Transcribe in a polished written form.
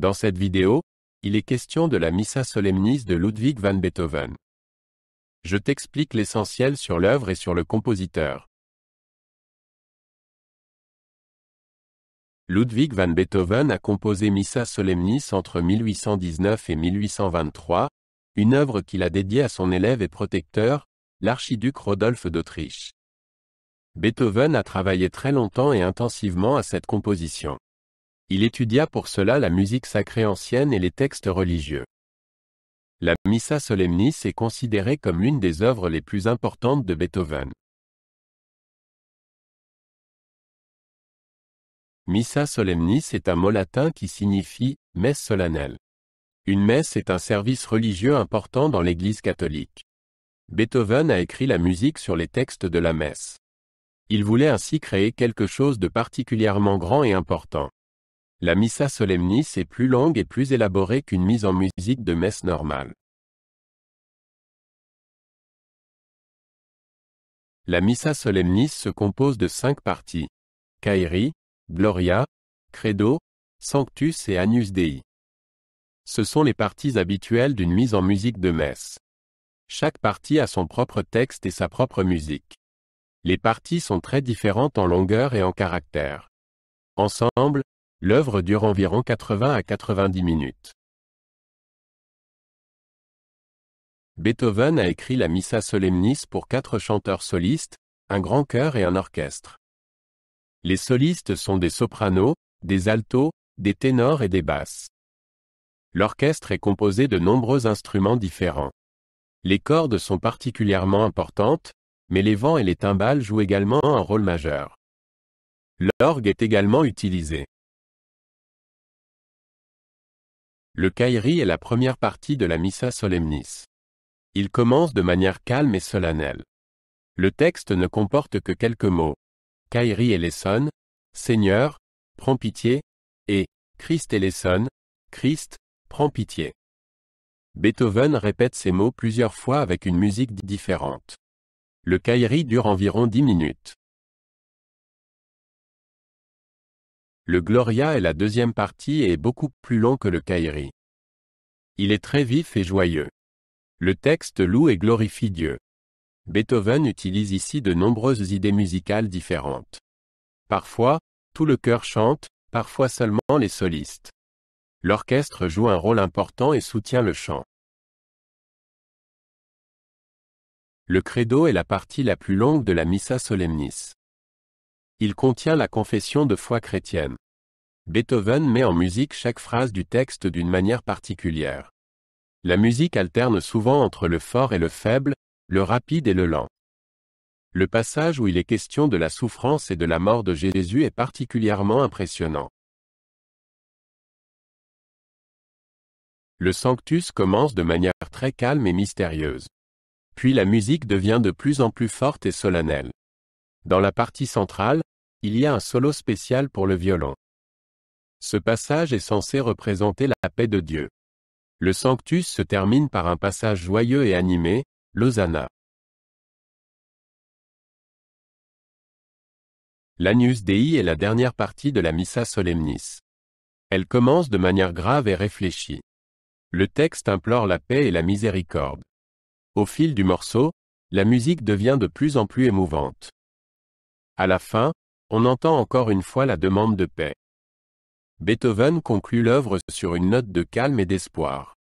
Dans cette vidéo, il est question de la Missa Solemnis de Ludwig van Beethoven. Je t'explique l'essentiel sur l'œuvre et sur le compositeur. Ludwig van Beethoven a composé Missa Solemnis entre 1819 et 1823, une œuvre qu'il a dédiée à son élève et protecteur, l'archiduc Rodolphe d'Autriche. Beethoven a travaillé très longtemps et intensivement à cette composition. Il étudia pour cela la musique sacrée ancienne et les textes religieux. La Missa Solemnis est considérée comme l'une des œuvres les plus importantes de Beethoven. Missa Solemnis est un mot latin qui signifie « messe solennelle ». Une messe est un service religieux important dans l'Église catholique. Beethoven a écrit la musique sur les textes de la messe. Il voulait ainsi créer quelque chose de particulièrement grand et important. La Missa Solemnis est plus longue et plus élaborée qu'une mise en musique de messe normale. La Missa Solemnis se compose de 5 parties: Kyrie, Gloria, Credo, Sanctus et Agnus Dei. Ce sont les parties habituelles d'une mise en musique de messe. Chaque partie a son propre texte et sa propre musique. Les parties sont très différentes en longueur et en caractère. Ensemble, l'œuvre dure environ 80 à 90 minutes. Beethoven a écrit la Missa Solemnis pour 4 chanteurs solistes, un grand chœur et un orchestre. Les solistes sont des sopranos, des altos, des ténors et des basses. L'orchestre est composé de nombreux instruments différents. Les cordes sont particulièrement importantes, mais les vents et les timbales jouent également un rôle majeur. L'orgue est également utilisé. Le Kyrie est la première partie de la Missa Solemnis. Il commence de manière calme et solennelle. Le texte ne comporte que quelques mots. Kyrie eleison, Seigneur, prends pitié, et Christ eleison, Christ, prends pitié. Beethoven répète ces mots plusieurs fois avec une musique différente. Le Kyrie dure environ 10 minutes. Le Gloria est la deuxième partie et est beaucoup plus long que le Kyrie. Il est très vif et joyeux. Le texte loue et glorifie Dieu. Beethoven utilise ici de nombreuses idées musicales différentes. Parfois, tout le chœur chante, parfois seulement les solistes. L'orchestre joue un rôle important et soutient le chant. Le Credo est la partie la plus longue de la Missa Solemnis. Il contient la confession de foi chrétienne. Beethoven met en musique chaque phrase du texte d'une manière particulière. La musique alterne souvent entre le fort et le faible, le rapide et le lent. Le passage où il est question de la souffrance et de la mort de Jésus est particulièrement impressionnant. Le Sanctus commence de manière très calme et mystérieuse. Puis la musique devient de plus en plus forte et solennelle. Dans la partie centrale, il y a un solo spécial pour le violon. Ce passage est censé représenter la paix de Dieu. Le Sanctus se termine par un passage joyeux et animé, l'Hosanna. L'Agnus Dei est la dernière partie de la Missa Solemnis. Elle commence de manière grave et réfléchie. Le texte implore la paix et la miséricorde. Au fil du morceau, la musique devient de plus en plus émouvante. À la fin, on entend encore une fois la demande de paix. Beethoven conclut l'œuvre sur une note de calme et d'espoir.